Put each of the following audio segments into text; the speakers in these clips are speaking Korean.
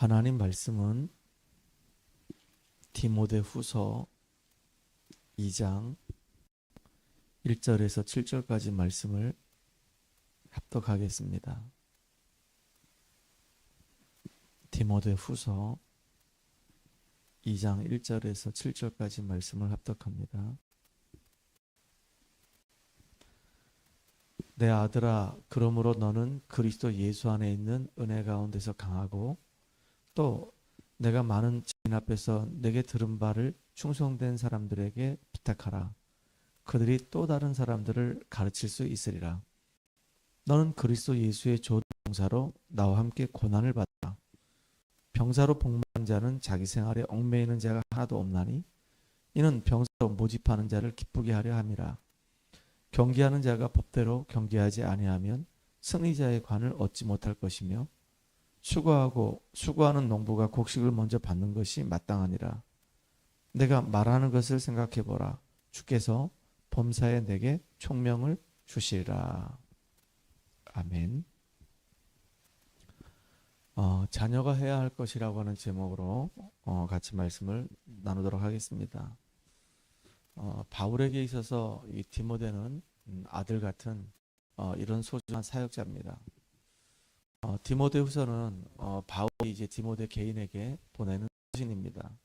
하나님 말씀은 디모데후서 2장 1절에서 7절까지 말씀을 합독하겠습니다. 디모데후서 2장 1절에서 7절까지 말씀을 합독합니다. 내 아들아, 그러므로 너는 그리스도 예수 안에 있는 은혜 가운데서 강하고 또 내가 많은 증인 앞에서 내게 들은 바를 충성된 사람들에게 부탁하라. 그들이 또 다른 사람들을 가르칠 수 있으리라. 너는 그리스도 예수의 좋은 병사로 나와 함께 고난을 받아. 병사로 복무한 자는 자기 생활에 얽매이는 자가 하나도 없나니 이는 병사로 모집하는 자를 기쁘게 하려 함이라. 경계하는 자가 법대로 경계하지 아니하면 승리자의 관을 얻지 못할 것이며 수고하는 농부가 곡식을 먼저 받는 것이 마땅하니라. 내가 말하는 것을 생각해 보라. 주께서 범사에 내게 총명을 주시리라. 아멘. 자녀가 해야 할 것이라고 하는 제목으로 같이 말씀을 나누도록 하겠습니다. 바울에게 있어서 이 디모데는 아들 같은 이런 소중한 사역자입니다. 디모데후서는 바울이 이제 디모데 개인에게 보내는 서신입니다.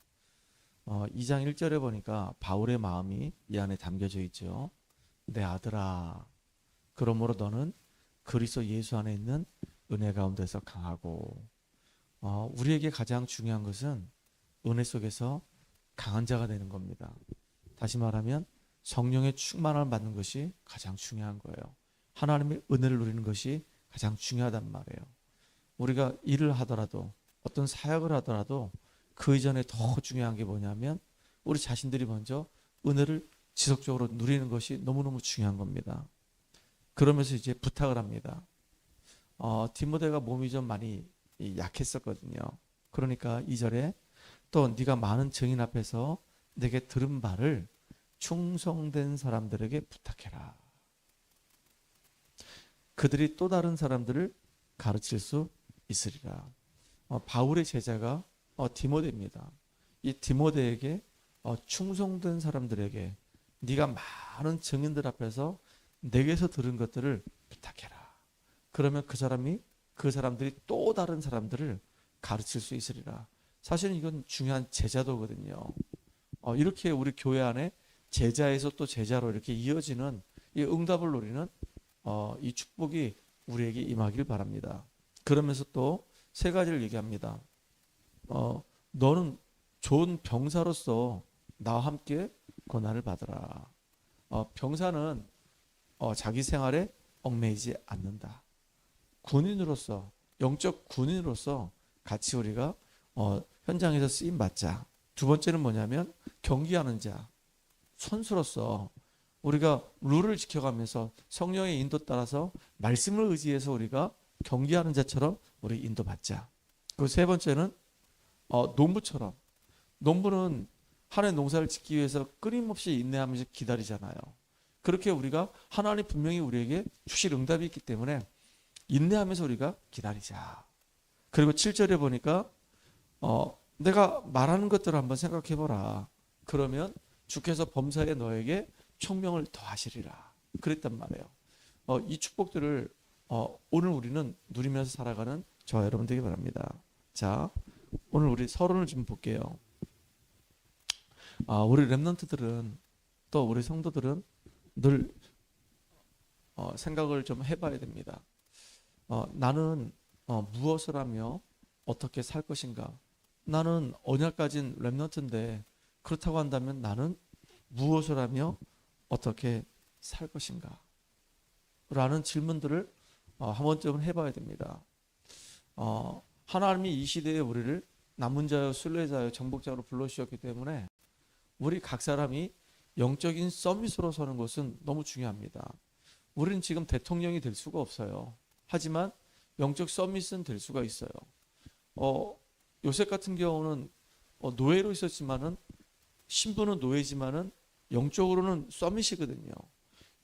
2장 1절에 보니까 바울의 마음이 이 안에 담겨져 있죠. 내 아들아, 그러므로 너는 그리스도 예수 안에 있는 은혜 가운데서 강하고, 우리에게 가장 중요한 것은 은혜 속에서 강한 자가 되는 겁니다. 다시 말하면 성령의 충만함을 받는 것이 가장 중요한 거예요. 하나님의 은혜를 누리는 것이 가장 중요하단 말이에요. 우리가 일을 하더라도 어떤 사역을 하더라도 그 이전에 더 중요한 게 뭐냐면 우리 자신들이 먼저 은혜를 지속적으로 누리는 것이 너무너무 중요한 겁니다. 그러면서 이제 부탁을 합니다. 디모데가 몸이 좀 많이 약했었거든요. 그러니까 2절에 또 네가 많은 증인 앞에서 내게 들은 바를 충성된 사람들에게 부탁해라. 그들이 또 다른 사람들을 가르칠 수 있으리라. 바울의 제자가 디모데입니다. 이 디모데에게 충성된 사람들에게 네가 많은 증인들 앞에서 내게서 들은 것들을 부탁해라. 그러면 그 사람들이 또 다른 사람들을 가르칠 수 있으리라. 사실은 이건 중요한 제자도거든요. 이렇게 우리 교회 안에 제자에서 또 제자로 이렇게 이어지는 이 응답을 노리는 이 축복이 우리에게 임하길 바랍니다. 그러면서 또 세 가지를 얘기합니다. 너는 좋은 병사로서 나와 함께 고난을 받으라. 병사는 자기 생활에 얽매이지 않는다. 군인으로서, 영적 군인으로서 같이 우리가 현장에서 쓰임 받자. 두 번째는 뭐냐면 경기하는 자, 선수로서 우리가 룰을 지켜가면서 성령의 인도 따라서 말씀을 의지해서 우리가 경기하는 자처럼 우리 인도받자. 그 세 번째는 농부처럼, 농부는 한 해 농사를 짓기 위해서 끊임없이 인내하면서 기다리잖아요. 그렇게 우리가 하나님 분명히 우리에게 주실 응답이 있기 때문에 인내하면서 우리가 기다리자. 그리고 7절에 보니까 내가 말하는 것들을 한번 생각해 보라. 그러면 주께서 범사에 너에게 총명을 더하시리라. 그랬단 말이에요. 이 축복들을 오늘 우리는 누리면서 살아가는 저와 여러분 되기 바랍니다. 자, 오늘 우리 서론을 좀 볼게요. 우리 렘넌트들은 또 우리 성도들은 늘 생각을 좀 해봐야 됩니다. 나는 무엇을 하며 어떻게 살 것인가? 나는 언약 가진 렘넌트인데 그렇다고 한다면 나는 무엇을 하며 어떻게 살 것인가? 라는 질문들을 한 번쯤은 해봐야 됩니다. 하나님이 이 시대에 우리를 남은 자여 순례자여 정복자로 불러주셨기 때문에 우리 각 사람이 영적인 서밋으로 서는 것은 너무 중요합니다. 우리는 지금 대통령이 될 수가 없어요. 하지만 영적 서밋은 될 수가 있어요. 요셉 같은 경우는 노예로 있었지만은 신분은 노예지만은 영적으로는 서밋이거든요.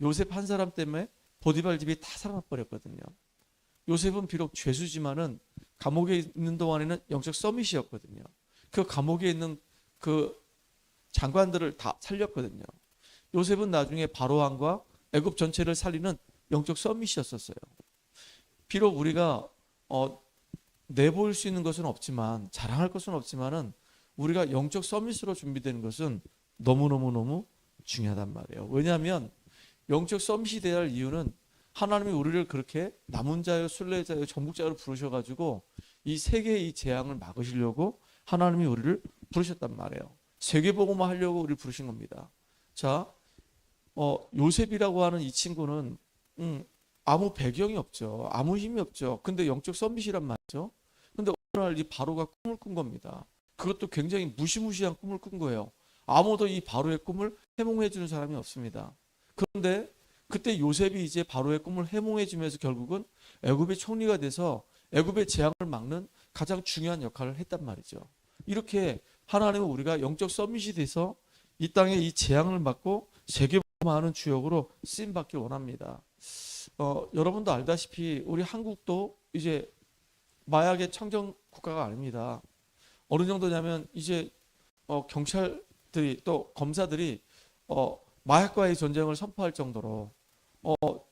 요셉 한 사람 때문에 보디발 집이 다 살아나버렸거든요. 요셉은 비록 죄수지만은 감옥에 있는 동안에는 영적 서밋이었거든요. 그 감옥에 있는 그 장관들을 다 살렸거든요. 요셉은 나중에 바로 왕과 애굽 전체를 살리는 영적 서밋이었었어요. 비록 우리가 내보일 수 있는 것은 없지만, 자랑할 것은 없지만은 우리가 영적 서밋으로 준비되는 것은 너무너무너무 중요하단 말이에요. 왜냐하면 영적 서밋이 되어야 할 이유는 하나님이 우리를 그렇게 남은 자요, 순례자요, 정복자로 부르셔가지고 이 세계의 이 재앙을 막으시려고 하나님이 우리를 부르셨단 말이에요. 세계복음화 하려고 우리를 부르신 겁니다. 자, 요셉이라고 하는 이 친구는 아무 배경이 없죠. 아무 힘이 없죠. 근데 영적 서밋이란 말이죠. 근데 어느 날 이 바로가 꿈을 꾼 겁니다. 그것도 굉장히 무시무시한 꿈을 꾼 거예요. 아무도 이 바로의 꿈을 해몽해 주는 사람이 없습니다. 그런데 그때 요셉이 이제 바로의 꿈을 해몽해 주면서 결국은 애굽의 총리가 돼서 애굽의 재앙을 막는 가장 중요한 역할을 했단 말이죠. 이렇게 하나님은 우리가 영적 서밋이 돼서 이 땅에 이 재앙을 막고 세계복음화하는 주역으로 쓰임 받길 원합니다. 여러분도 알다시피 우리 한국도 이제 마약의 청정 국가가 아닙니다. 어느 정도냐면 이제 경찰들이 또 검사들이 마약과의 전쟁을 선포할 정도로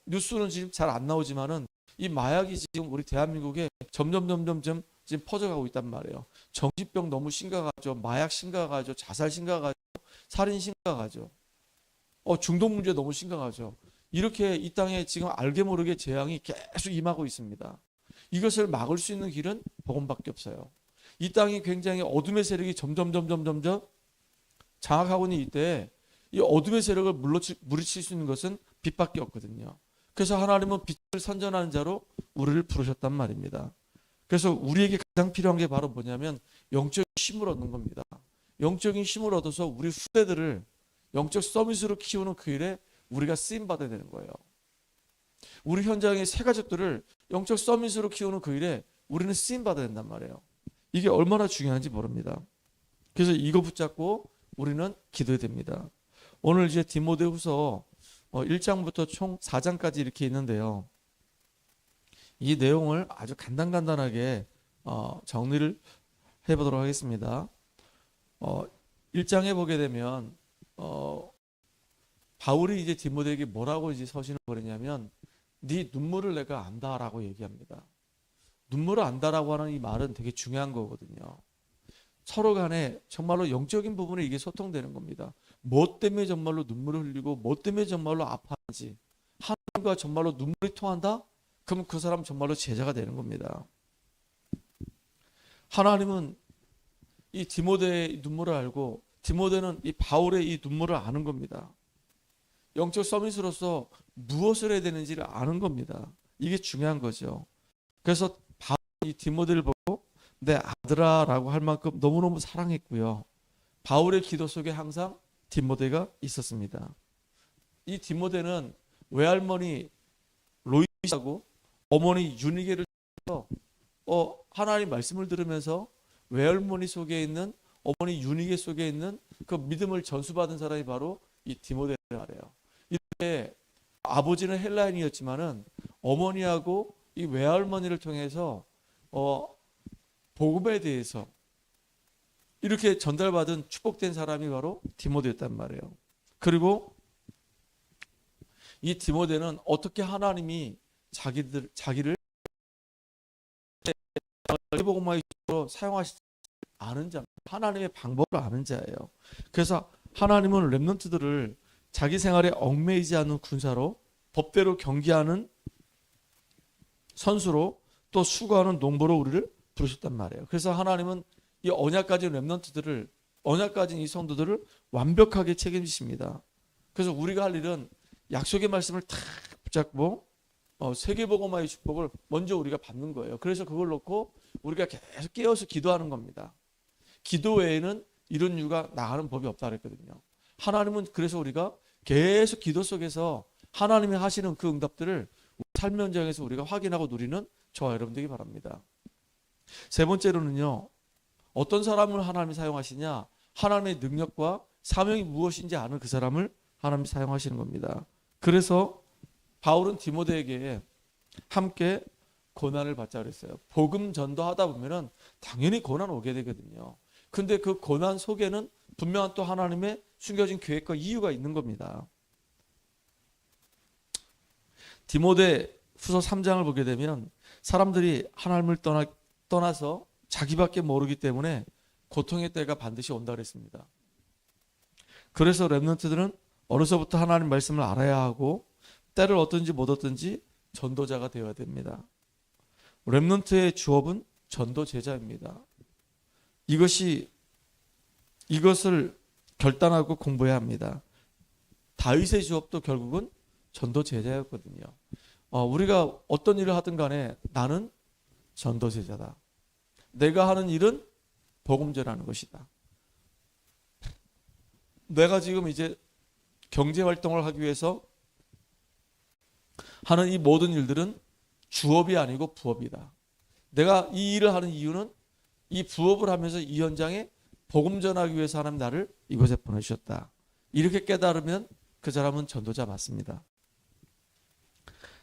뉴스는 지금 잘 안 나오지만은 이 마약이 지금 우리 대한민국에 점점 지금 퍼져가고 있단 말이에요. 정신병 너무 심각하죠. 마약 심각하죠. 자살 심각하죠. 살인 심각하죠. 중독 문제 너무 심각하죠. 이렇게 이 땅에 지금 알게 모르게 재앙이 계속 임하고 있습니다. 이것을 막을 수 있는 길은 복음밖에 없어요. 이 땅이 굉장히 어둠의 세력이 점점 장악하고 있는 이때에 이 어둠의 세력을 물리칠 수 있는 것은 빛밖에 없거든요. 그래서 하나님은 빛을 선전하는 자로 우리를 부르셨단 말입니다. 그래서 우리에게 가장 필요한 게 바로 뭐냐면 영적인 힘을 얻는 겁니다. 영적인 힘을 얻어서 우리 후대들을 영적 서밋으로 키우는 그 일에 우리가 쓰임 받아야 되는 거예요. 우리 현장의 새 가족들을 영적 서밋으로 키우는 그 일에 우리는 쓰임 받아야 된단 말이에요. 이게 얼마나 중요한지 모릅니다. 그래서 이거 붙잡고 우리는 기도해야 됩니다. 오늘 이제 디모데후서 1장부터 총 4장까지 이렇게 있는데요. 이 내용을 아주 간단하게 정리를 해보도록 하겠습니다. 1장에 보게 되면 바울이 이제 디모데에게 뭐라고 이제 서신을 보내냐면 네 눈물을 내가 안다라고 얘기합니다. 눈물을 안다라고 하는 이 말은 되게 중요한 거거든요. 서로 간에 정말로 영적인 부분에 이게 소통되는 겁니다. 뭐 때문에 정말로 눈물을 흘리고 뭐 때문에 정말로 아파하는지, 하나님과 정말로 눈물이 통한다? 그럼 그 사람 정말로 제자가 되는 겁니다. 하나님은 이 디모데의 눈물을 알고 디모데는 이 바울의 이 눈물을 아는 겁니다. 영적 서밋으로서 무엇을 해야 되는지를 아는 겁니다. 이게 중요한 거죠. 그래서 바울이 이 디모데를 보고 내 아들아라고 할 만큼 너무너무 사랑했고요. 바울의 기도 속에 항상 디모데가 있었습니다. 이 디모데는 외할머니 로이스하고 어머니 유니게를 하나님 말씀을 들으면서 외할머니 속에 있는 어머니 유니게 속에 있는 그 믿음을 전수받은 사람이 바로 이 디모데를 말해요. 이렇게 아버지는 헬라인이었지만은 어머니하고 이 외할머니를 통해서 복음에 대해서 이렇게 전달받은 축복된 사람이 바로 디모데였단 말이에요. 그리고 이 디모데는 어떻게 하나님이 자기를 복음화로 사용하시지 아는 자, 하나님의 방법을 아는 자예요. 그래서 하나님은 렘넌트들을 자기 생활에 얽매이지 않는 군사로 법대로 경기하는 선수로 또 수고하는 농부로 우리를 부르셨단 말이에요. 그래서 하나님은 이 언약 가진 렘넌트들을, 언약 가진 이 성도들을 완벽하게 책임지십니다. 그래서 우리가 할 일은 약속의 말씀을 탁 붙잡고 세계복음화의 축복을 먼저 우리가 받는 거예요. 그래서 그걸 놓고 우리가 계속 깨어서 기도하는 겁니다. 기도 외에는 이런 이유가 나가는 법이 없다 그랬거든요. 하나님은 그래서 우리가 계속 기도 속에서 하나님이 하시는 그 응답들을 삶 현장에서 우리가 확인하고 누리는 저와 여러분들이 바랍니다. 세 번째로는요, 어떤 사람을 하나님이 사용하시냐, 하나님의 능력과 사명이 무엇인지 아는 그 사람을 하나님이 사용하시는 겁니다. 그래서 바울은 디모데에게 함께 고난을 받자 그랬어요. 복음 전도하다 보면은 당연히 고난 오게 되거든요. 근데 그 고난 속에는 분명한 또 하나님의 숨겨진 계획과 이유가 있는 겁니다. 디모데 후서 3장을 보게 되면 사람들이 하나님을 떠나서 자기밖에 모르기 때문에 고통의 때가 반드시 온다 그랬습니다. 그래서 렘넌트들은 어려서부터 하나님 말씀을 알아야 하고 때를 얻든지 못 얻든지 전도자가 되어야 됩니다. 렘넌트의 주업은 전도 제자입니다. 이것을 결단하고 공부해야 합니다. 다윗의 주업도 결국은 전도 제자였거든요. 우리가 어떤 일을 하든 간에 나는 전도 제자다. 내가 하는 일은 복음 전하는 것이다. 내가 지금 이제 경제 활동을 하기 위해서 하는 이 모든 일들은 주업이 아니고 부업이다. 내가 이 일을 하는 이유는 이 부업을 하면서 이 현장에 복음 전하기 위해서 하나님 나를 이곳에 보내주셨다. 이렇게 깨달으면 그 사람은 전도자 맞습니다.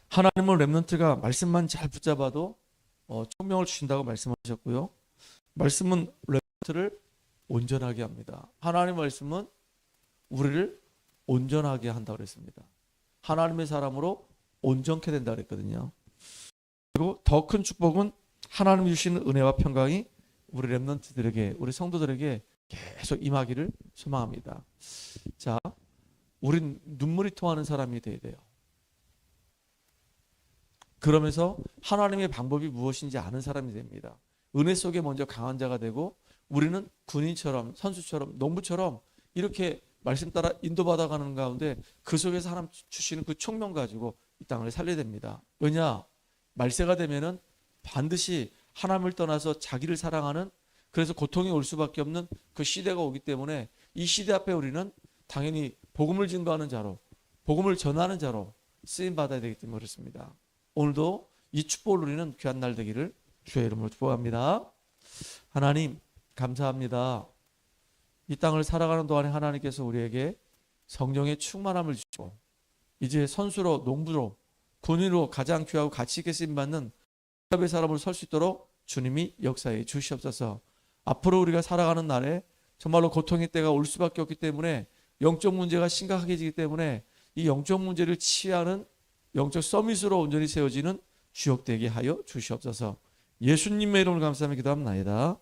하나님은 렘넌트가 말씀만 잘 붙잡아도 총명을 주신다고 말씀하셨고요. 말씀은 렘넌트를 온전하게 합니다. 하나님의 말씀은 우리를 온전하게 한다고 그랬습니다. 하나님의 사람으로 온전케 된다고 그랬거든요. 그리고 더 큰 축복은 하나님이 주시는 은혜와 평강이 우리 렘넌트들에게, 우리 성도들에게 계속 임하기를 소망합니다. 자, 우린 눈물이 통하는 사람이 돼야 돼요. 그러면서 하나님의 방법이 무엇인지 아는 사람이 됩니다. 은혜 속에 먼저 강한 자가 되고 우리는 군인처럼, 선수처럼, 농부처럼 이렇게 말씀 따라 인도받아가는 가운데 그 속에서 하나님 주시는 그 총명 가지고 이 땅을 살려야 됩니다. 왜냐? 말세가 되면은 반드시 하나님을 떠나서 자기를 사랑하는, 그래서 고통이 올 수밖에 없는 그 시대가 오기 때문에 이 시대 앞에 우리는 당연히 복음을 증거하는 자로, 복음을 전하는 자로 쓰임 받아야 되기 때문에 그렇습니다. 오늘도 이 축복을 누리는 귀한 날 되기를 주의 이름으로 축복합니다. 하나님 감사합니다. 이 땅을 살아가는 동안에 하나님께서 우리에게 성령의 충만함을 주시고 이제 선수로, 농부로, 군인으로 가장 귀하고 가치 있게 쓰임받는 기업의 사람으로 설 수 있도록 주님이 역사해 주시옵소서. 앞으로 우리가 살아가는 날에 정말로 고통의 때가 올 수밖에 없기 때문에 영적 문제가 심각해지기 때문에 이 영적 문제를 치유하는 영적 서밋으로 온전히 세워지는 주역되게 하여 주시옵소서. 예수님의 이름을 감사하며 기도합나이다.